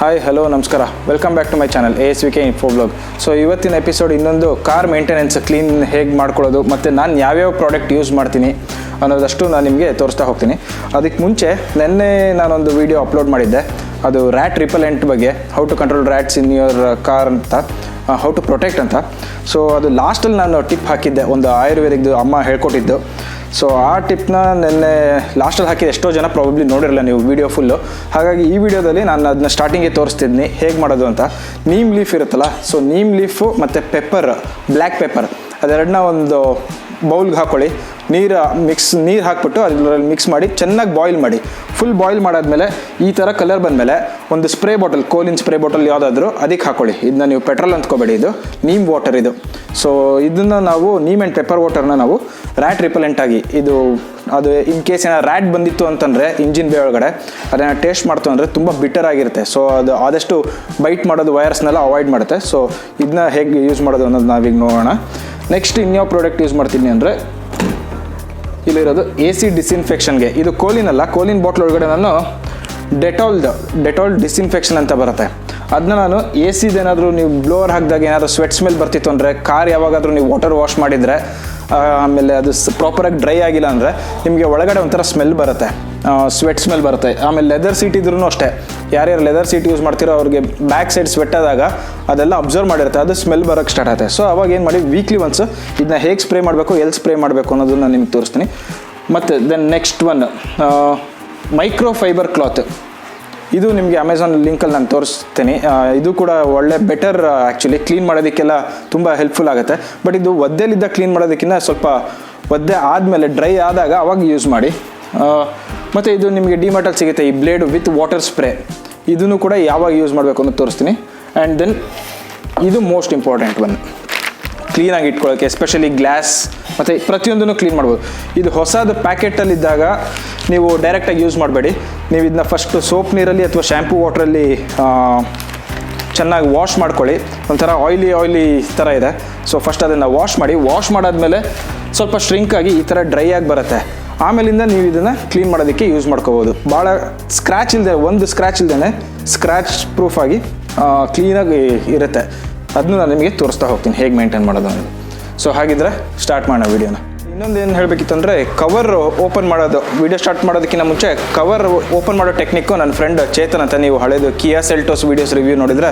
Hi hello ನಮಸ್ಕಾರ, welcome back to my channel ASVK info blog. So ಇವತ್ತಿನ episode ಇನ್ನೊಂದು car maintenance clean ಹೇಗೆ ಮಾಡ್ಕೊಳ್ಳೋದು ಮತ್ತು ನಾನು ಯಾವ್ಯಾವ ಪ್ರಾಡಕ್ಟ್ ಯೂಸ್ ಮಾಡ್ತೀನಿ ಅನ್ನೋದಷ್ಟು ನಾನು ನಿಮಗೆ ತೋರಿಸ್ತಾ ಹೋಗ್ತೀನಿ. ಅದಕ್ಕೆ ಮುಂಚೆ ನಿನ್ನೆ ನಾನೊಂದು ವಿಡಿಯೋ ಅಪ್ಲೋಡ್ ಮಾಡಿದ್ದೆ, ಅದು ರ್ಯಾಟ್ ರಿಪೆಲೆಂಟ್ ಬಗ್ಗೆ, how to control rats in your car ಅಂತ, ಹೌ ಟು ಪ್ರೊಟೆಕ್ಟ್ ಅಂತ. ಸೊ ಅದು ಲಾಸ್ಟಲ್ಲಿ ನಾನು ಟಿಪ್ ಹಾಕಿದ್ದೆ, ಒಂದು ಆಯುರ್ವೇದಿಕ್ದು ಅಮ್ಮ ಹೇಳ್ಕೊಟ್ಟಿದ್ದು. ಸೊ ಆ ಟಿಪ್ನ ನಿನ್ನೆ ಲಾಸ್ಟಲ್ಲಿ ಹಾಕಿದ್ದು ಎಷ್ಟೋ ಜನ ಪ್ರಾಬಬ್ಲಿ ನೋಡಿರಲ್ಲ ನೀವು ವಿಡಿಯೋ ಫುಲ್ಲು. ಹಾಗಾಗಿ ಈ ವಿಡಿಯೋದಲ್ಲಿ ನಾನು ಅದನ್ನ ಸ್ಟಾರ್ಟಿಂಗಿಗೆ ತೋರಿಸ್ತಿದ್ದೀನಿ ಹೇಗೆ ಮಾಡೋದು ಅಂತ. ನೀಮ್ ಲೀಫ್ ಇರುತ್ತಲ್ಲ, ಸೊ ನೀಮ್ ಲೀಫು ಮತ್ತು ಪೆಪ್ಪರ್, ಬ್ಲ್ಯಾಕ್ ಪೆಪ್ಪರ್, ಅದೆರಡನ್ನ ಒಂದು ಬೌಲ್ಗೆ ಹಾಕ್ಕೊಳ್ಳಿ. ನೀರು ಹಾಕ್ಬಿಟ್ಟು ಅದರಲ್ಲಿ ಮಿಕ್ಸ್ ಮಾಡಿ ಚೆನ್ನಾಗಿ ಬಾಯ್ಲ್ ಮಾಡಿ. ಫುಲ್ ಬಾಯ್ಲ್ ಮಾಡಾದ್ಮೇಲೆ ಈ ಥರ ಕಲರ್ ಬಂದಮೇಲೆ ಒಂದು spray bottle, choline spray bottle ಯಾವುದಾದ್ರೂ ಅದಕ್ಕೆ ಹಾಕ್ಕೊಳ್ಳಿ. ಇದನ್ನ ನೀವು ಪೆಟ್ರೋಲ್ ಅಂದ್ಕೋಬೇಡಿ, ಇದು ನೀಮ್ ವಾಟರ್ ಇದು. ಸೊ ಇದನ್ನು ನಾವು ನೀಮ್ ಆ್ಯಂಡ್ ಪೆಪ್ಪರ್ ವಾಟರ್ನ ನಾವು ರ್ಯಾಟ್ ರಿಪೆಲೆಂಟ್ ಆಗಿ, ಇದು ಅದು ಇನ್ ಕೇಸ್ ಏನಾದ್ರು ರ್ಯಾಟ್ ಬಂದಿತ್ತು ಅಂತಂದರೆ ಇಂಜಿನ್ ಬೇ ಒಳಗಡೆ ಅದನ್ನು ಟೇಸ್ಟ್ ಮಾಡ್ತು ಅಂದರೆ ತುಂಬ ಬಿಟರ್ ಆಗಿರುತ್ತೆ. ಸೊ ಅದು ಆದಷ್ಟು ಬೈಟ್ ಮಾಡೋದು ವೈರಸ್ನೆಲ್ಲ ಅವಾಯ್ಡ್ ಮಾಡುತ್ತೆ. ಸೊ ಇದನ್ನ ಹೇಗೆ ಯೂಸ್ ಮಾಡೋದು ಅನ್ನೋದು ನಾವೀಗ ನೋಡೋಣ. ನೆಕ್ಸ್ಟ್ ಇನ್ಯಾವ ಪ್ರಾಡಕ್ಟ್ ಯೂಸ್ ಮಾಡ್ತೀನಿ ಅಂದರೆ, ಇಲ್ಲಿರೋದು AC ಡಿಸ್ಇನ್ಫೆಕ್ಷನ್ಗೆ. ಇದು ಕೋಲಿನಲ್ಲ, ಕೋಲಿನ್ ಬಾಟ್ಲ್ ಒಳಗಡೆ ನಾನು ಡೆಟಾಲ್ ಡಿಸ್ಇನ್ಫೆಕ್ಷನ್ ಅಂತ ಬರುತ್ತೆ. ಅದನ್ನ ನಾನು ACದೇನಾದರೂ ನೀವು ಬ್ಲೋವರ್ ಹಾಕಿದಾಗ ಏನಾದರೂ ಸ್ವೆಟ್ ಸ್ಮೆಲ್ ಬರ್ತಿತ್ತು ಅಂದರೆ, ಕಾರ್ ಯಾವಾಗಾದರೂ ನೀವು ವಾಟರ್ ವಾಶ್ ಮಾಡಿದರೆ ಆಮೇಲೆ ಅದು ಪ್ರಾಪರಾಗಿ ಡ್ರೈ ಆಗಿಲ್ಲ ಅಂದರೆ ನಿಮಗೆ ಒಳಗಡೆ ಒಂಥರ ಸ್ಮೆಲ್ ಬರುತ್ತೆ, ಸ್ವೆಟ್ ಸ್ಮೆಲ್ ಬರುತ್ತೆ. ಆಮೇಲೆ ಲೆದರ್ ಸೀಟ್ ಇದ್ರೂ ಅಷ್ಟೇ, ಯಾರ್ಯಾರು ಲೆದರ್ ಸೀಟ್ ಯೂಸ್ ಮಾಡ್ತಿರೋ ಅವ್ರಿಗೆ ಬ್ಯಾಕ್ ಸೈಡ್ ಸ್ವೆಟ್ ಆದಾಗ ಅದೆಲ್ಲ ಅಬ್ಸರ್ವ್ ಮಾಡಿರುತ್ತೆ, ಅದು ಸ್ಮೆಲ್ ಬರೋಕ್ಕೆ ಸ್ಟಾರ್ಟ್ ಆಗುತ್ತೆ. ಸೊ ಅವಾಗ ಏನು ಮಾಡಿ, ವೀಕ್ಲಿ ಒನ್ಸ್ ಇದನ್ನ ಹೇಗೆ ಸ್ಪ್ರೇ ಮಾಡಬೇಕು, ಎಲ್ಲಿ ಸ್ಪ್ರೇ ಮಾಡಬೇಕು ಅನ್ನೋದನ್ನ ನಾನು ನಿಮ್ಗೆ ತೋರಿಸ್ತೀನಿ. ಮತ್ತು then next one microfibre cloth. ಇದು ನಿಮಗೆ ಅಮೆಝಾನ್ ಲಿಂಕಲ್ಲಿ ನಾನು ತೋರಿಸ್ತೀನಿ. ಇದು ಕೂಡ ಒಳ್ಳೆ ಬೆಟರ್, ಆ್ಯಕ್ಚುಲಿ ಕ್ಲೀನ್ ಮಾಡೋದಕ್ಕೆಲ್ಲ ತುಂಬ ಹೆಲ್ಪ್ಫುಲ್ ಆಗುತ್ತೆ. ಬಟ್ ಇದು ಒದ್ದೆಲಿದ್ದ ಕ್ಲೀನ್ ಮಾಡೋದಕ್ಕಿಂತ ಸ್ವಲ್ಪ ಒದ್ದೆ ಆದಮೇಲೆ ಡ್ರೈ ಆದಾಗ ಅವಾಗ ಯೂಸ್ ಮಾಡಿ. ಮತ್ತು ಇದು ನಿಮಗೆ ಡಿಮಾರ್ಟಲ್ಲಿ ಸಿಗುತ್ತೆ, ಈ ಬ್ಲೇಡು ವಿತ್ ವಾಟರ್ ಸ್ಪ್ರೇ. ಇದನ್ನು ಕೂಡ ಯಾವಾಗ ಯೂಸ್ ಮಾಡಬೇಕು ಅಂತ ತೋರಿಸ್ತೀನಿ. ಆ್ಯಂಡ್ ದೆನ್ ಇದು ಮೋಸ್ಟ್ ಇಂಪಾರ್ಟೆಂಟ್ ಒನ್, ಕ್ಲೀನಾಗಿ ಇಟ್ಕೊಳ್ಳೋಕ್ಕೆ, ಎಸ್ಪೆಷಲಿ ಗ್ಲಾಸ್ ಮತ್ತು ಪ್ರತಿಯೊಂದನ್ನು ಕ್ಲೀನ್ ಮಾಡ್ಬೋದು. ಇದು ಹೊಸದು ಪ್ಯಾಕೆಟಲ್ಲಿದ್ದಾಗ ನೀವು ಡೈರೆಕ್ಟಾಗಿ ಯೂಸ್ ಮಾಡಬೇಡಿ. ನೀವು ಇದನ್ನ ಫಸ್ಟು ಸೋಪ್ ನೀರಲ್ಲಿ ಅಥವಾ ಶ್ಯಾಂಪೂ ವಾಟ್ರಲ್ಲಿ ಚೆನ್ನಾಗಿ ವಾಶ್ ಮಾಡ್ಕೊಳ್ಳಿ. ಒಂಥರ ಆಯ್ಲಿ ಥರ ಇದೆ. ಸೊ ಫಸ್ಟ್ ಅದನ್ನು ವಾಶ್ ಮಾಡಾದ್ಮೇಲೆ ಸ್ವಲ್ಪ ಶ್ರಿಂಕ್ ಆಗಿ ಈ ಥರ ಡ್ರೈ ಆಗಿ ಬರುತ್ತೆ. ಆಮೇಲಿಂದ ನೀವು ಇದನ್ನು ಕ್ಲೀನ್ ಮಾಡೋದಕ್ಕೆ ಯೂಸ್ ಮಾಡ್ಕೋಬೋದು. ಭಾಳ ಸ್ಕ್ರ್ಯಾಚ್ ಇಲ್ಲದೆ, ಒಂದು ಸ್ಕ್ರ್ಯಾಚ್ ಇಲ್ಲದೇ ಸ್ಕ್ರ್ಯಾಚ್ ಪ್ರೂಫ್ ಆಗಿ ಕ್ಲೀನಾಗಿ ಇರುತ್ತೆ. ಅದನ್ನು ನಾನು ನಿಮಗೆ ತೋರಿಸ್ತಾ ಹೋಗ್ತೀನಿ ಹೇಗೆ ಮೇಂಟೈನ್ ಮಾಡೋದು ಅನ್ನೋದು. ಸೊ ಹಾಗಿದ್ರೆ ಸ್ಟಾರ್ಟ್ ಮಾಡೋಣ ವೀಡಿಯೋನ. ಇನ್ನೊಂದು ಏನು ಹೇಳಬೇಕಿತ್ತು ಅಂದರೆ, ಕವರ್ ಓಪನ್ ಮಾಡೋದು. ವೀಡಿಯೋ ಸ್ಟಾರ್ಟ್ ಮಾಡೋದಕ್ಕಿಂತ ಮುಂಚೆ ಕವರ್ ಓಪನ್ ಮಾಡೋ ಟೆಕ್ನಿಕ್ಕು ನನ್ನ ಫ್ರೆಂಡ್ ಚೇತನ್ ಅಂತ, ನೀವು ಹಳೆದು ಕಿಯಾ ಸೆಲ್ಟೋಸ್ ವೀಡಿಯೋಸ್ ರಿವ್ಯೂ ನೋಡಿದರೆ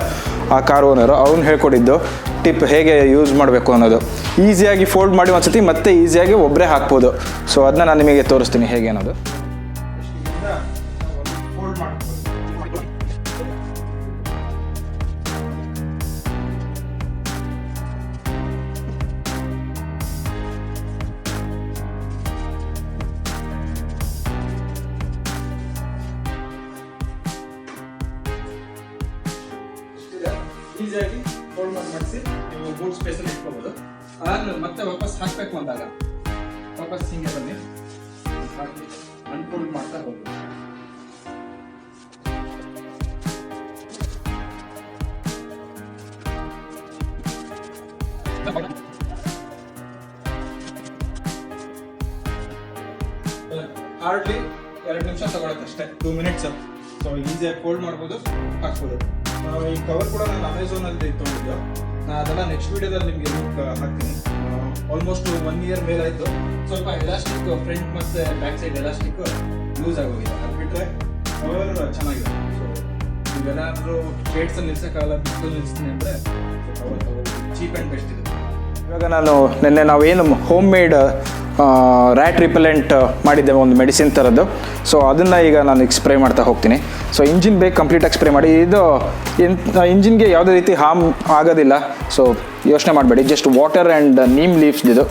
ಆ ಕಾರ್ ಓನರು ಅವ್ನು ಹೇಳ್ಕೊಟ್ಟಿದ್ದು ಟಿಪ್ ಹೇಗೆ ಯೂಸ್ ಮಾಡಬೇಕು ಅನ್ನೋದು. ಈಸಿಯಾಗಿ ಫೋಲ್ಡ್ ಮಾಡಿ ಒಂದ್ಸತಿ ಮತ್ತೆ ಈಸಿಯಾಗಿ ಒಬ್ಬರೇ ಹಾಕ್ಬೋದು. ಸೊ ಅದನ್ನ ನಾನು ನಿಮಗೆ ತೋರಿಸ್ತೀನಿ ಹೇಗೆ ಅನ್ನೋದು. ಈಸಿಯಾಗಿ ಫೋಲ್ಡ್ ಮಾಡಿಸಿ ನೀವು ಬೂಟ್ ಸ್ಪೇಸಲ್ಲಿ ಇಟ್ಕೋಬೋದು. ಅದಾದ್ಮೇಲೆ ಮತ್ತೆ ವಾಪಸ್ ಹಾಕಬೇಕು ಅಂದಾಗ ವಾಪಸ್ ಹಿಂಗೆ ಬನ್ನಿ, ಹಾಕಿ ಅನ್ಫೋಲ್ಡ್ ಮಾಡ್ತಾ ಹೋಗ್ಬೋದು. ಹಾರ್ಡ್ಲಿ 2 ನಿಮಿಷ ತಗೊಳುತ್ತೆ ಅಷ್ಟೇ, 2 ಮಿನಿಟ್ಸ್. ಸೊ ಈಸಿಯಾಗಿ ಫೋಲ್ಡ್ ಮಾಡ್ಬೋದು, ಹಾಕ್ಬೋದು. ಈ ಕವರ್ ಕೂಡ ನಾನು ಅಮೆಝಾನಲ್ಲಿ ತೊಗೊಂಡಿದ್ದು. ನಾನು ಅದೆಲ್ಲ ನೆಕ್ಸ್ಟ್ ವೀಡಿಯೋದಲ್ಲಿ ನಿಮಗೆ ಲಿಂಕ್ ಹಾಕ್ತೀನಿ. ಆಲ್ಮೋಸ್ಟ್ 1 ಇಯರ್ ಮೇಲೆ ಆಯಿತು. ಸ್ವಲ್ಪ ಎಲಾಸ್ಟಿಕ್ ಫ್ರಂಟ್ ಮತ್ತು ಬ್ಯಾಕ್ ಸೈಡ್ ಎಲಾಸ್ಟಿಕ್ ಲೂಸ್ ಆಗೋಗಿದೆ. ಅದು ಬಿಟ್ಟರೆ ಕವರ್ ಚೆನ್ನಾಗಿದೆ. ಸೊ ನೀವೆಲ್ಲಾದರೂ ಶೇಡ್ಸಲ್ಲಿ ನಿಲ್ಸೋಕ್ಕಾಗಲ್ಲ, ಬಿಸಿಲು ನಿಲ್ಲಿಸ್ತೀನಿ ಅಂದರೆ ಕವರ್ ಚೀಪ್ ಆ್ಯಂಡ್ ಬೆಸ್ಟ್ ಇದೆ. ಇವಾಗ ನಾನು ನಿನ್ನೆ ನಾವೇನು ಹೋಮ್ ಮೇಡ್ ರ್ಯಾಟ್ ರಿಪೆಲೆಂಟ್ ಮಾಡಿದ್ದೇವೆ, ಒಂದು ಮೆಡಿಸಿನ್ ಥರದ್ದು. ಸೊ ಅದನ್ನು ಈಗ ನಾನು ಸ್ಪ್ರೇ ಮಾಡ್ತಾ ಹೋಗ್ತೀನಿ. ಸೊ ಇಂಜಿನ್ ಬೇಗ ಕಂಪ್ಲೀಟಾಗಿ ಸ್ಪ್ರೇ ಮಾಡಿ. ಇದು ಇಂಜಿನ್ಗೆ ಯಾವುದೇ ರೀತಿ ಹಾರ್ಮ್ ಆಗೋದಿಲ್ಲ. ಸೊ ಯೋಚನೆ ಮಾಡಬೇಡಿ, just water and neem leaves ಇದು.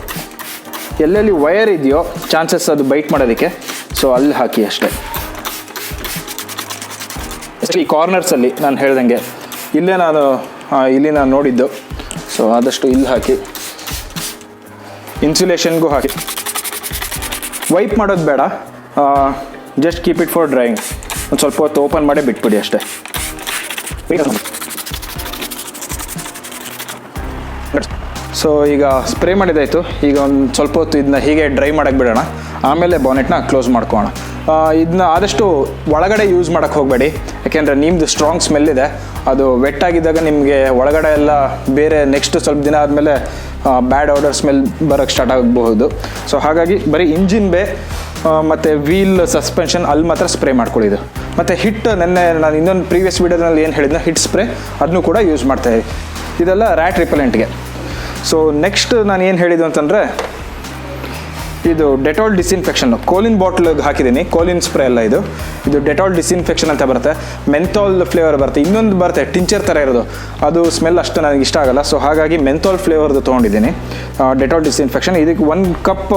ಎಲ್ಲೆಲ್ಲಿ ವೈರ್ ಇದೆಯೋ ಚಾನ್ಸಸ್ ಅದು ಬೈಟ್ ಮಾಡೋದಕ್ಕೆ, ಸೊ ಅಲ್ಲಿ ಹಾಕಿ ಅಷ್ಟೇ. ಈ ಕಾರ್ನರ್ಸಲ್ಲಿ ನಾನು ಹೇಳ್ದಂಗೆ ಇಲ್ಲಿ ನಾನು ನೋಡಿದ್ದು. ಸೊ ಆದಷ್ಟು ಇಲ್ಲಿ ಹಾಕಿ, ಇನ್ಸುಲೇಷನ್ಗೂ ಹಾಕಿ. ವೈಪ್ ಮಾಡೋದು ಬೇಡ, just keep it for drying. ಒಂದು ಸ್ವಲ್ಪ ಹೊತ್ತು ಓಪನ್ ಮಾಡಿ ಬಿಟ್ಬಿಡಿ ಅಷ್ಟೇ. ಸೊ ಈಗ ಸ್ಪ್ರೇ ಮಾಡಿದಾಯಿತು. ಈಗ ಒಂದು ಸ್ವಲ್ಪ ಹೊತ್ತು ಇದನ್ನ ಹೀಗೆ ಡ್ರೈ ಮಾಡೋಕ್ಕೆ ಬಿಡೋಣ. ಆಮೇಲೆ ಬಾನೆಟ್ನ ಕ್ಲೋಸ್ ಮಾಡ್ಕೊಳ್ಳೋಣ. ಇದನ್ನ ಆದಷ್ಟು ಒಳಗಡೆ ಯೂಸ್ ಮಾಡೋಕ್ಕೆ ಹೋಗಬೇಡಿ, ಯಾಕೆಂದರೆ ನಿಮ್ಮದು ಸ್ಟ್ರಾಂಗ್ ಸ್ಮೆಲ್ ಇದೆ. ಅದು ವೆಟ್ ಆಗಿದ್ದಾಗ ನಿಮಗೆ ಒಳಗಡೆ ಎಲ್ಲ ಬೇರೆ ನೆಕ್ಸ್ಟ್ ಸ್ವಲ್ಪ ದಿನ ಆದಮೇಲೆ ಬ್ಯಾಡ್ ಆರ್ಡರ್ ಸ್ಮೆಲ್ ಬರೋಕ್ಕೆ ಸ್ಟಾರ್ಟ್ ಆಗಬಹುದು. ಸೊ ಹಾಗಾಗಿ ಬರೀ ಇಂಜಿನ್ ಬೇ ಮತ್ತು ವೀಲ್ ಸಸ್ಪೆನ್ಷನ್ ಅಲ್ಲಿ ಮಾತ್ರ ಸ್ಪ್ರೇ ಮಾಡ್ಕೊಳ್ಳಿದ್ದು. ಮತ್ತು ಹಿಟ್ ನೆನ್ನೆ ನಾನು ಇನ್ನೊಂದು ಪ್ರೀವಿಯಸ್ ವೀಡಿಯೋದಲ್ಲಿ ಏನು ಹೇಳಿದ್ನ ಹಿಟ್ ಸ್ಪ್ರೇ ಅದನ್ನು ಕೂಡ ಯೂಸ್ ಮಾಡ್ತಾಯಿದ್ವಿ. ಇದೆಲ್ಲ ರ್ಯಾಟ್ ರಿಪೆಲೆಂಟ್ಗೆ. ಸೊ ನೆಕ್ಸ್ಟ್ ನಾನು ಏನು ಹೇಳಿದ್ದು ಅಂತಂದರೆ ಇದು ಡೆಟಾಲ್ ಡಿಸ್ಇನ್ಫೆಕ್ಷನ್ ಕೋಲಿನ್ ಬಾಟ್ಲಿಗೆ ಹಾಕಿದ್ದೀನಿ. ಕೋಲಿನ್ ಸ್ಪ್ರೇ ಅಲ್ಲ ಇದು ಡೆಟಾಲ್ ಡಿಸ್ಇನ್ಫೆಕ್ಷನ್ ಅಂತ ಬರುತ್ತೆ. ಮೆಂಥಾಲ್ ಫ್ಲೇವರ್ ಬರುತ್ತೆ. ಇನ್ನೊಂದು ಬರುತ್ತೆ ಟಿಂಚರ್ ಥರ ಇರೋದು, ಅದು ಸ್ಮೆಲ್ ಅಷ್ಟು ನನಗೆ ಇಷ್ಟ ಆಗಲ್ಲ. ಸೊ ಹಾಗಾಗಿ ಮೆಂಥಾಲ್ ಫ್ಲೇವರ್ದು ತೊಗೊಂಡಿದ್ದೀನಿ ಡೆಟಾಲ್ ಡಿಸ್ಇನ್ಫೆಕ್ಷನ್. ಇದಕ್ಕೆ 1 ಕಪ್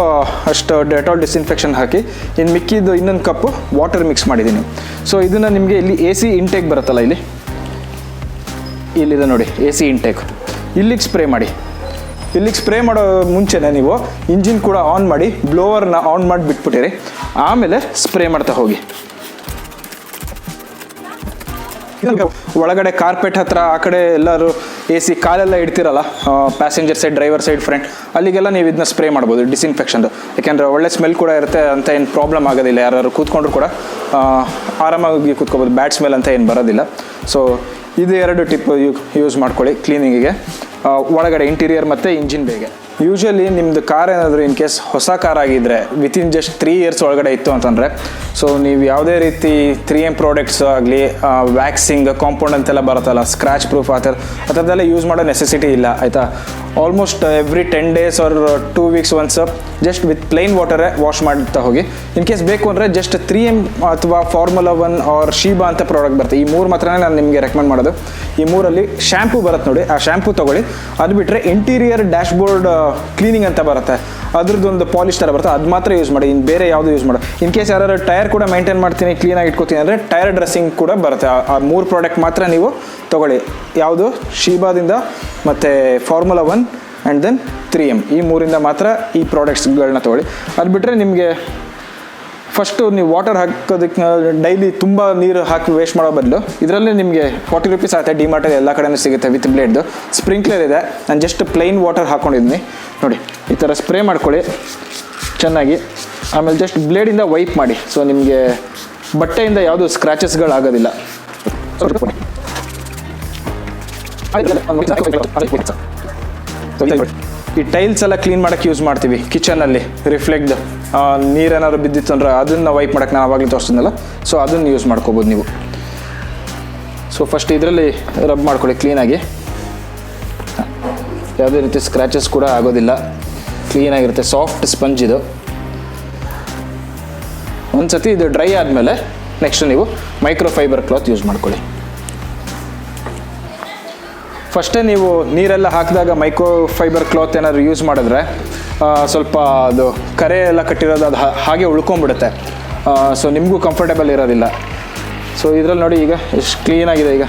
ಅಷ್ಟು ಡೆಟಾಲ್ ಡಿಸ್ಇನ್ಫೆಕ್ಷನ್ ಹಾಕಿ ಇನ್ನು ಮಿಕ್ಕಿದ್ದು ಇನ್ನೊಂದು ಕಪ್ಪು ವಾಟರ್ ಮಿಕ್ಸ್ ಮಾಡಿದ್ದೀನಿ. ಸೊ ಇದನ್ನು ನಿಮಗೆ ಇಲ್ಲಿ AC ಇಂಟೇಕ್ ಬರುತ್ತಲ್ಲ, ಇಲ್ಲಿದೆ ನೋಡಿ AC ಇಂಟೇಕ್, ಇಲ್ಲಿಗೆ ಸ್ಪ್ರೇ ಮಾಡಿ. ಇಲ್ಲಿಗೆ ಸ್ಪ್ರೇ ಮಾಡೋ ಮುಂಚೆನೇ ನೀವು ಇಂಜಿನ್ ಕೂಡ ಆನ್ ಮಾಡಿ ಬ್ಲೋವರ್ನ ಆನ್ ಮಾಡಿ ಬಿಟ್ಬಿಟ್ಟಿರಿ, ಆಮೇಲೆ ಸ್ಪ್ರೇ ಮಾಡ್ತಾ ಹೋಗಿ. ಒಳಗಡೆ ಕಾರ್ಪೆಟ್ ಹತ್ರ ಆ ಕಡೆ ಎಲ್ಲರೂ AC ಕಾಲೆಲ್ಲ ಇಡ್ತಿರಲ್ಲ, passenger side, driver side, front, ಅಲ್ಲಿಗೆಲ್ಲ ನೀವು ಇದನ್ನ ಸ್ಪ್ರೇ ಮಾಡ್ಬೋದು ಡಿಸ್ಇನ್ಫೆಕ್ಷನ್ದು. ಯಾಕೆಂದರೆ ಒಳ್ಳೆ ಸ್ಮೆಲ್ ಕೂಡ ಇರುತ್ತೆ, ಅಂತ ಏನು ಪ್ರಾಬ್ಲಮ್ ಆಗೋದಿಲ್ಲ. ಯಾರು ಕೂತ್ಕೊಂಡ್ರು ಕೂಡ ಆರಾಮಾಗಿ ಕೂತ್ಕೋಬೋದು, ಬ್ಯಾಡ್ ಸ್ಮೆಲ್ ಅಂತ ಏನು ಬರೋದಿಲ್ಲ. ಸೊ ಇದು 2 ಟಿಪ್ ಯೂಸ್ ಮಾಡ್ಕೊಳ್ಳಿ ಕ್ಲೀನಿಂಗಿಗೆ, ಒಳಗಡೆ ಇಂಟೀರಿಯರ್ ಮತ್ತು ಇಂಜಿನ್ ಬೇಗೆ. ಯೂಶ್ವಲಿ ನಿಮ್ಮದು ಕಾರ್ ಏನಾದರೂ ಇನ್ ಕೇಸ್ ಹೊಸ ಕಾರ್ ಆಗಿದ್ದರೆ ವಿತಿನ್ ಜಸ್ಟ್ 3 ಇಯರ್ಸ್ ಒಳಗಡೆ ಇತ್ತು ಅಂತಂದರೆ, ಸೊ ನೀವು ಯಾವುದೇ ರೀತಿ 3M ಪ್ರಾಡಕ್ಟ್ಸ್ ಆಗಲಿ, ವ್ಯಾಕ್ಸಿಂಗ್ ಕಾಂಪೌಂಡ್ ಅಂತೆಲ್ಲ ಬರುತ್ತಲ್ಲ, ಸ್ಕ್ರ್ಯಾಚ್ ಪ್ರೂಫ್ ಆ ಥರದ್ದೆಲ್ಲ ಯೂಸ್ ಮಾಡೋ ನೆಸೆಸಿಟಿ ಇಲ್ಲ, ಆಯಿತಾ. Almost every 10 days or 2 weeks once just with plain ವಾಟರೇ ವಾಶ್ ಮಾಡ್ತಾ ಹೋಗಿ. ಇನ್ ಕೇಸ್ ಬೇಕು ಅಂದರೆ ಜಸ್ಟ್ 3M ಅಥವಾ ಫಾರ್ಮುಲಾ 1 ಆರ್ ಶೀಬಾ ಅಂತ ಪ್ರಾಡಕ್ಟ್ ಬರುತ್ತೆ. ಈ 3 ಮಾತ್ರನೇ ನಾನು ನಿಮಗೆ ರೆಕಮೆಂಡ್ ಮಾಡೋದು. ಈ 3ರಲ್ಲಿ ಶ್ಯಾಂಪು ಬರುತ್ತೆ ನೋಡಿ, ಆ ಶ್ಯಾಂಪು ತೊಗೊಳ್ಳಿ. ಅದು ಬಿಟ್ಟರೆ ಇಂಟೀರಿಯರ್ ಡ್ಯಾಶ್ಬೋರ್ಡ್ ಕ್ಲೀನಿಂಗ್ ಅಂತ ಬರುತ್ತೆ, ಅದ್ರದ್ದೊಂದು ಪಾಲಿಶ್ ಥರ ಬರುತ್ತೆ, ಅದು ಮಾತ್ರ ಯೂಸ್ ಮಾಡಿ. ಇನ್ನು ಬೇರೆ ಯಾವುದು ಯೂಸ್ ಮಾಡಿ. ಇನ್ ಕೇಸ್ ಯಾರು ಟೈರ್ ಕೂಡ ಮೇಂಟೈನ್ ಮಾಡ್ತೀನಿ, ಕ್ಲೀನಾಗಿ ಇಟ್ಕೋತೀನಿ ಅಂದರೆ ಟೈರ್ ಡ್ರೆಸ್ಸಿಂಗ್ ಕೂಡ ಬರುತ್ತೆ. ಆ 3 ಪ್ರಾಡಕ್ಟ್ ಮಾತ್ರ ನೀವು ತೊಗೊಳ್ಳಿ. ಯಾವುದು ಶೀಬಾದಿಂದ ಮತ್ತು ಫಾರ್ಮುಲಾ 1 ಆ್ಯಂಡ್ ದೆನ್ 3M, ಈ 3ರಿಂದ ಮಾತ್ರ ಈ ಪ್ರಾಡಕ್ಟ್ಸ್ಗಳನ್ನ ತೊಗೊಳ್ಳಿ. ಅದು ಬಿಟ್ಟರೆ ನಿಮಗೆ ಫಸ್ಟು ನೀವು ವಾಟರ್ ಹಾಕೋದಕ್ಕೆ ಡೈಲಿ ತುಂಬ ನೀರು ಹಾಕಿ ವೇಸ್ಟ್ ಮಾಡೋ ಬದಲು ಇದರಲ್ಲಿ ನಿಮಗೆ 40 rupees ಆಗುತ್ತೆ. ಡಿಮಾರ್ಟಲ್ಲಿ ಎಲ್ಲ ಕಡೆಯೂ ಸಿಗುತ್ತೆ ವಿತ್ ಬ್ಲೇಡ್ದು. ಸ್ಪ್ರಿಂಕ್ಲರ್ ಇದೆ, ನಾನು ಜಸ್ಟ್ ಪ್ಲೈನ್ ವಾಟರ್ ಹಾಕ್ಕೊಂಡಿದ್ದೀನಿ ನೋಡಿ. ಈ ಥರ ಸ್ಪ್ರೇ ಮಾಡ್ಕೊಳ್ಳಿ ಚೆನ್ನಾಗಿ, ಆಮೇಲೆ ಜಸ್ಟ್ ಬ್ಲೇಡಿಂದ ವೈಪ್ ಮಾಡಿ. ಸೊ ನಿಮಗೆ ಬಟ್ಟೆಯಿಂದ ಯಾವುದು ಸ್ಕ್ರ್ಯಾಚಸ್ಗಳಾಗೋದಿಲ್ಲ. ಈ ಟೈಲ್ಸ್ ಎಲ್ಲ ಕ್ಲೀನ್ ಮಾಡೋಕ್ಕೆ ಯೂಸ್ ಮಾಡ್ತೀವಿ ಕಿಚನಲ್ಲಿ, ರಿಫ್ಲೆಕ್ಟ್ ನೀರೇನಾದ್ರು ಬಿದ್ದಿತ್ತು ಅಂದ್ರೆ ಅದನ್ನು ವೈಪ್ ಮಾಡೋಕ್ಕೆ ನಾನು ಆವಾಗಲೇ ತೋರಿಸಿದ್ನಲ್ಲ, ಸೊ ಅದನ್ನು ಯೂಸ್ ಮಾಡ್ಕೋಬೋದು ನೀವು. ಸೊ ಫಸ್ಟ್ ಇದರಲ್ಲಿ ರಬ್ ಮಾಡ್ಕೊಳ್ಳಿ ಕ್ಲೀನಾಗಿ, ಯಾವುದೇ ರೀತಿ ಸ್ಕ್ರ್ಯಾಚಸ್ ಕೂಡ ಆಗೋದಿಲ್ಲ, ಕ್ಲೀನಾಗಿರುತ್ತೆ. ಸಾಫ್ಟ್ ಸ್ಪಂಜ್ ಇದು. ಒಂದು ಸತಿ ಇದು ಡ್ರೈ ಆದಮೇಲೆ ನೆಕ್ಸ್ಟ್ ನೀವು ಮೈಕ್ರೋಫೈಬರ್ ಕ್ಲಾತ್ ಯೂಸ್ ಮಾಡ್ಕೊಳ್ಳಿ. ಫಸ್ಟೇ ನೀವು ನೀರೆಲ್ಲ ಹಾಕಿದಾಗ ಮೈಕ್ರೋಫೈಬರ್ ಕ್ಲಾತ್ ಏನಾದರೂ ಯೂಸ್ ಮಾಡಿದ್ರೆ ಸ್ವಲ್ಪ ಅದು ಕರೆ ಎಲ್ಲ ಕಟ್ಟಿರೋದು ಅದು ಹಾಗೆ ಉಳ್ಕೊಂಬಿಡುತ್ತೆ. ಸೊ ನಿಮಗೂ ಕಂಫರ್ಟೇಬಲ್ ಇರೋದಿಲ್ಲ. ಸೊ ಇದರಲ್ಲಿ ನೋಡಿ ಈಗ ಎಷ್ಟು ಕ್ಲೀನಾಗಿದೆ ಈಗ.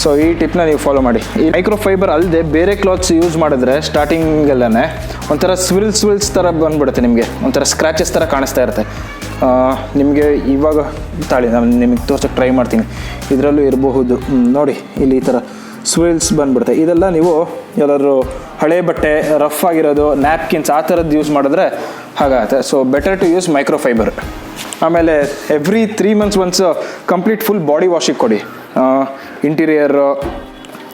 ಸೊ ಈ ಟಿಪ್ನ ನೀವು ಫಾಲೋ ಮಾಡಿ. ಈ ಮೈಕ್ರೋಫೈಬರ್ ಅಲ್ಲದೆ ಬೇರೆ ಕ್ಲಾತ್ಸ್ ಯೂಸ್ ಮಾಡಿದ್ರೆ ಸ್ಟಾರ್ಟಿಂಗಲ್ಲೇ ಒಂಥರ ಸ್ವಿಲ್ಸ್ ಥರ ಬಂದುಬಿಡುತ್ತೆ, ನಿಮಗೆ ಒಂಥರ ಸ್ಕ್ರ್ಯಾಚಸ್ ಥರ ಕಾಣಿಸ್ತಾ ಇರುತ್ತೆ. ನಿಮಗೆ ಇವಾಗ ತಾಳಿ ನಾನು ನಿಮಗೆ ತೋರ್ಸೋಕ್ಕೆ ಟ್ರೈ ಮಾಡ್ತೀನಿ. ಇದರಲ್ಲೂ ಇರಬಹುದು ನೋಡಿ, ಇಲ್ಲಿ ಈ ಥರ ಸ್ವಿಲ್ಸ್ ಬಂದುಬಿಡುತ್ತೆ. ಇದೆಲ್ಲ ನೀವು ಯಾವ್ದಾದ್ರು ಹಳೆ ಬಟ್ಟೆ, ರಫ್ ಆಗಿರೋದು, ನ್ಯಾಪ್ಕಿನ್ಸ್ ಆ ಥರದ್ದು ಯೂಸ್ ಮಾಡಿದ್ರೆ ಹಾಗಾಗುತ್ತೆ. So better to use microfiber. ಆಮೇಲೆ every 3 months once complete full body ವಾಶಿಗೆ ಕೊಡಿ. Interior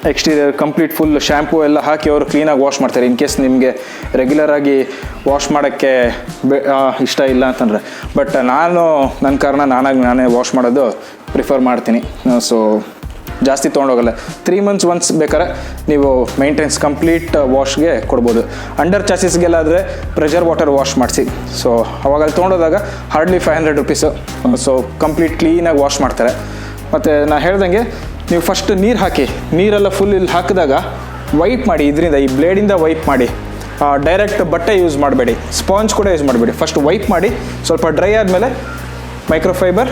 exterior complete full shampoo ಎಲ್ಲ ಹಾಕಿ ಅವರು ಕ್ಲೀನಾಗಿ ವಾಶ್ ಮಾಡ್ತಾರೆ. ಇನ್ ಕೇಸ್ ನಿಮಗೆ ರೆಗ್ಯುಲರಾಗಿ ವಾಶ್ ಮಾಡೋಕ್ಕೆ ಇಷ್ಟ ಇಲ್ಲ ಅಂತಂದರೆ. ಬಟ್ ನನ್ನ ಕಾರಣ ನಾನೇ ವಾಶ್ ಮಾಡೋದು ಪ್ರಿಫರ್ ಮಾಡ್ತೀನಿ. ಸೊ ಜಾಸ್ತಿ ತೊಗೊಂಡೋಗಲ್ಲ. 3 months ಒನ್ಸ್ ಬೇಕಾದ್ರೆ ನೀವು ಮೇಂಟೆನೆನ್ಸ್ ಕಂಪ್ಲೀಟ್ ವಾಶ್ಗೆ ಕೊಡ್ಬೋದು. ಅಂಡರ್ ಚಾಸಿಸ್ಗೆಲ್ಲ ಆದರೆ ಪ್ರೆಷರ್ ವಾಟರ್ ವಾಶ್ ಮಾಡಿಸಿ. ಸೊ ಅವಾಗ ಅಲ್ಲಿ ತೊಗೊಂಡೋದಾಗ ಹಾರ್ಡ್ಲಿ 500 rupees. ಸೊ ಕಂಪ್ಲೀಟ್ ಕ್ಲೀನಾಗಿ ವಾಶ್ ಮಾಡ್ತಾರೆ. ಮತ್ತು ನಾನು ಹೇಳ್ದಂಗೆ ನೀವು ಫಸ್ಟ್ ನೀರು ಹಾಕಿ, ನೀರೆಲ್ಲ ಫುಲ್ ಇಲ್ಲಿ ಹಾಕಿದಾಗ ವೈಪ್ ಮಾಡಿ, ಇದರಿಂದ ಈ ಬ್ಲೇಡಿಂದ ವೈಪ್ ಮಾಡಿ. ಡೈರೆಕ್ಟ್ ಬಟ್ಟೆ ಯೂಸ್ ಮಾಡಬೇಡಿ, ಸ್ಪಾಂಜ್ ಕೂಡ ಯೂಸ್ ಮಾಡಬೇಡಿ. ಫಸ್ಟ್ ವೈಪ್ ಮಾಡಿ, ಸ್ವಲ್ಪ ಡ್ರೈ ಆದಮೇಲೆ ಮೈಕ್ರೋಫೈಬರ್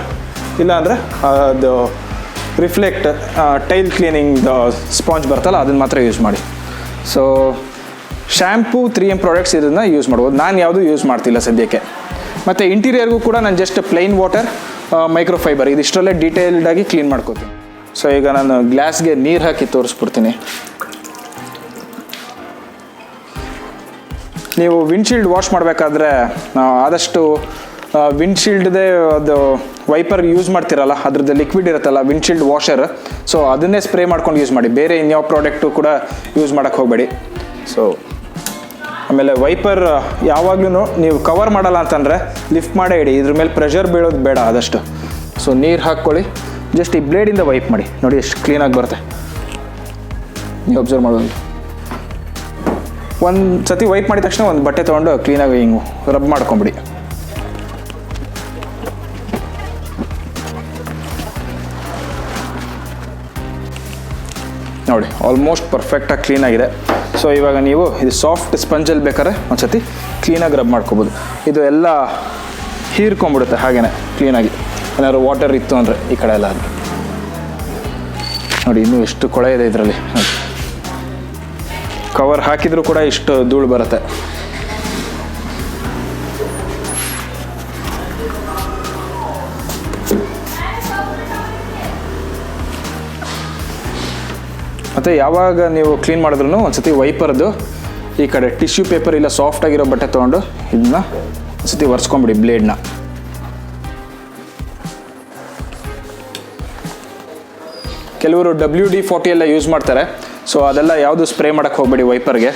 ಇಲ್ಲಾಂದರೆ ಅದು ರಿಫ್ಲೆಕ್ಟ್ ಟೈಲ್ ಕ್ಲೀನಿಂಗ್ ಸ್ಪಾಂಜ್ ಬರ್ತಲ್ಲ ಅದನ್ನು ಮಾತ್ರ ಯೂಸ್ ಮಾಡಿ. ಸೊ ಶ್ಯಾಂಪು 3M ಪ್ರಾಡಕ್ಟ್ಸ್ ಇದನ್ನು ಯೂಸ್ ಮಾಡ್ಬೋದು. ನಾನು ಯಾವುದೂ ಯೂಸ್ ಮಾಡ್ತಿಲ್ಲ ಸದ್ಯಕ್ಕೆ. ಮತ್ತು ಇಂಟೀರಿಯರ್ಗೂ ಕೂಡ ನಾನು ಜಸ್ಟ್ ಪ್ಲೈನ್ ವಾಟರ್, ಮೈಕ್ರೋಫೈಬರ್ ಇದಿಷ್ಟರಲ್ಲೇ ಡೀಟೇಲ್ಡಾಗಿ ಕ್ಲೀನ್ ಮಾಡ್ಕೋತೀನಿ. ಸೊ ಈಗ ನಾನು ಗ್ಲಾಸ್ಗೆ ನೀರು ಹಾಕಿ ತೋರಿಸ್ಬಿಡ್ತೀನಿ. ನೀವು ವಿಂಡ್ಶೀಲ್ಡ್ ವಾಶ್ ಮಾಡಬೇಕಾದ್ರೆ ಆದಷ್ಟು ವಿಂಡ್ಶೀಲ್ಡ್ದೇ ಅದು ವೈಪರ್ ಯೂಸ್ ಮಾಡ್ತಿರಲ್ಲ, ಅದ್ರದ್ದು ಲಿಕ್ವಿಡ್ ಇರುತ್ತಲ್ಲ ವಿಂಡ್ಶೀಲ್ಡ್ ವಾಷರ್, ಸೊ ಅದನ್ನೇ ಸ್ಪ್ರೇ ಮಾಡ್ಕೊಂಡು ಯೂಸ್ ಮಾಡಿ, ಬೇರೆ ಇನ್ಯಾವ ಪ್ರಾಡಕ್ಟು ಕೂಡ ಯೂಸ್ ಮಾಡೋಕ್ಕೆ ಹೋಗಬೇಡಿ. ಸೊ ಆಮೇಲೆ ವೈಪರ್ ಯಾವಾಗಲೂ ನೀವು ಕವರ್ ಮಾಡಲ್ಲ ಅಂತಂದರೆ ಲಿಫ್ಟ್ ಮಾಡೇ ಇಡಿ, ಇದ್ರ ಮೇಲೆ ಪ್ರೆಷರ್ ಬೀಳೋದು ಬೇಡ ಆದಷ್ಟು. ಸೊ ನೀರು ಹಾಕ್ಕೊಳ್ಳಿ, ಜಸ್ಟ್ ಈ ಬ್ಲೇಡಿಂದ ವೈಪ್ ಮಾಡಿ, ನೋಡಿ ಎಷ್ಟು ಕ್ಲೀನಾಗಿ ಬರುತ್ತೆ. ನೀವು ಅಬ್ಸರ್ವ್ ಮಾಡೋದು, ಒಂದು ಸತಿ ವೈಪ್ ಮಾಡಿದ ತಕ್ಷಣ ಒಂದು ಬಟ್ಟೆ ತೊಗೊಂಡು ಕ್ಲೀನಾಗಿ ಹಿಂಗೆ ರಬ್ ಮಾಡ್ಕೊಂಬಿಡಿ. ನೋಡಿ ಆಲ್ಮೋಸ್ಟ್ ಪರ್ಫೆಕ್ಟಾಗಿ ಕ್ಲೀನಾಗಿದೆ. ಸೊ ಇವಾಗ ನೀವು ಇದು ಸಾಫ್ಟ್ ಸ್ಪಂಜಲ್ಲಿ ಬೇಕಾದ್ರೆ ಒಂದು ಸತಿ ಕ್ಲೀನಾಗಿ ರಬ್ ಮಾಡ್ಕೊಬೋದು. ಇದು ಎಲ್ಲ ಹೀರ್ಕೊಂಬಿಡುತ್ತೆ ಹಾಗೇ ಕ್ಲೀನಾಗಿ, ಏನಾದ್ರು ವಾಟರ್ ಇತ್ತು ಅಂದರೆ ಈ ಕಡೆ ಎಲ್ಲ. ನೋಡಿ ಇನ್ನೂ ಎಷ್ಟು ಕೊಳೆ ಇದೆ ಇದರಲ್ಲಿ, ಕವರ್ ಹಾಕಿದರೂ ಕೂಡ ಇಷ್ಟು ಧೂಳು ಬರುತ್ತೆ. ಮತ್ತು ಯಾವಾಗ ನೀವು ಕ್ಲೀನ್ ಮಾಡಿದ್ರೂ ಒಂದ್ಸತಿ ವೈಪರ್ದು ಈ ಕಡೆ ಟಿಶ್ಯೂ ಪೇಪರ್ ಇಲ್ಲ ಸಾಫ್ಟಾಗಿರೋ ಬಟ್ಟೆ ತೊಗೊಂಡು ಇದನ್ನ ಒಂದ್ಸತಿ ಒರೆಸ್ಕೊಂಬಿಡಿ ಬ್ಲೇಡ್ನ. ಕೆಲವರು WD-40 ಎಲ್ಲ ಯೂಸ್ ಮಾಡ್ತಾರೆ, ಸೊ ಅದೆಲ್ಲ ಯಾವುದು ಸ್ಪ್ರೇ ಮಾಡೋಕ್ಕೆ ಹೋಗಬೇಡಿ ವೈಪರ್ಗೆ,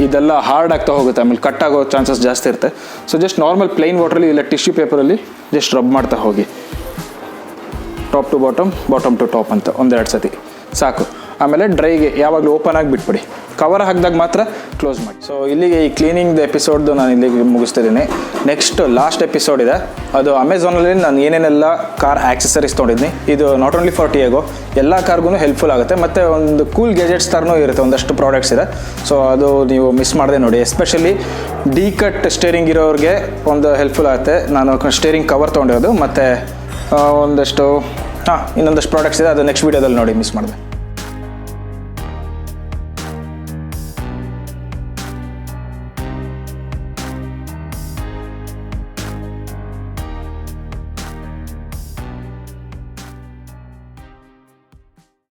ಇದೆಲ್ಲ ಹಾರ್ಡ್ ಆಗ್ತಾ ಹೋಗುತ್ತೆ, ಆಮೇಲೆ ಕಟ್ ಆಗೋ ಚಾನ್ಸಸ್ ಜಾಸ್ತಿ ಇರುತ್ತೆ. ಸೊ ಜಸ್ಟ್ ನಾರ್ಮಲ್ ಪ್ಲೈನ್ ವಾಟ್ರಲ್ಲಿ ಇಲ್ಲ ಟಿಶ್ಯೂ ಪೇಪರಲ್ಲಿ ಜಸ್ಟ್ ರಬ್ ಮಾಡ್ತಾ ಹೋಗಿ, top to bottom, bottom to top ಅಂತ ಒಂದೆರಡು ಸತಿ ಸಾಕು. ಆಮೇಲೆ ಡ್ರೈಗೆ ಯಾವಾಗಲೂ ಓಪನ್ ಆಗಿ ಬಿಟ್ಬಿಡಿ, ಕವರ್ ಹಾಕಿದಾಗ ಮಾತ್ರ ಕ್ಲೋಸ್ ಮಾಡಿ. ಸೊ ಇಲ್ಲಿಗೆ ಈ ಕ್ಲೀನಿಂಗ್ ಎಪಿಸೋಡ್ದು ನಾನು ಇಲ್ಲಿಗೆ ಮುಗಿಸ್ತಿದ್ದೀನಿ. ನೆಕ್ಸ್ಟ್ ಲಾಸ್ಟ್ ಎಪಿಸೋಡ್ ಇದೆ, ಅದು ಅಮೆಝಾನಲ್ಲಿ ನಾನು ಏನೇನೆಲ್ಲ ಕಾರ್ ಆಕ್ಸೆಸರೀಸ್ ತೊಗೊಂಡಿದ್ದೀನಿ. ಇದು ನಾಟ್ ಓನ್ಲಿ ಫಾರ್ ಟಿಯಾಗೋ, ಎಲ್ಲ ಕಾರ್ಗೂ ಹೆಲ್ಪ್ಫುಲ್ ಆಗುತ್ತೆ, ಮತ್ತು ಒಂದು ಕೂಲ್ ಗ್ಯಾಜೆಟ್ಸ್ ಥರನೂ ಇರುತ್ತೆ, ಒಂದಷ್ಟು ಪ್ರಾಡಕ್ಟ್ಸ್ ಇದೆ. ಸೊ ಅದು ನೀವು ಮಿಸ್ ಮಾಡದೆ ನೋಡಿ, ಎಸ್ಪೆಷಲಿ ಡಿ ಕಟ್ ಸ್ಟೇರಿಂಗ್ ಇರೋರಿಗೆ ಒಂದು ಹೆಲ್ಪ್ಫುಲ್ ಆಗುತ್ತೆ. ನಾನು ಸ್ಟೇರಿಂಗ್ ಕವರ್ ತೊಗೊಂಡಿರೋದು, ಮತ್ತು ಒಂದಷ್ಟು ಇನ್ನೊಂದಷ್ಟು ಪ್ರಾಡಕ್ಟ್ಸ್ ಇದೆ, ಅದು ನೆಕ್ಸ್ಟ್ ವೀಡಿಯೋದಲ್ಲಿ ನೋಡಿ, ಮಿಸ್ ಮಾಡಿದೆ.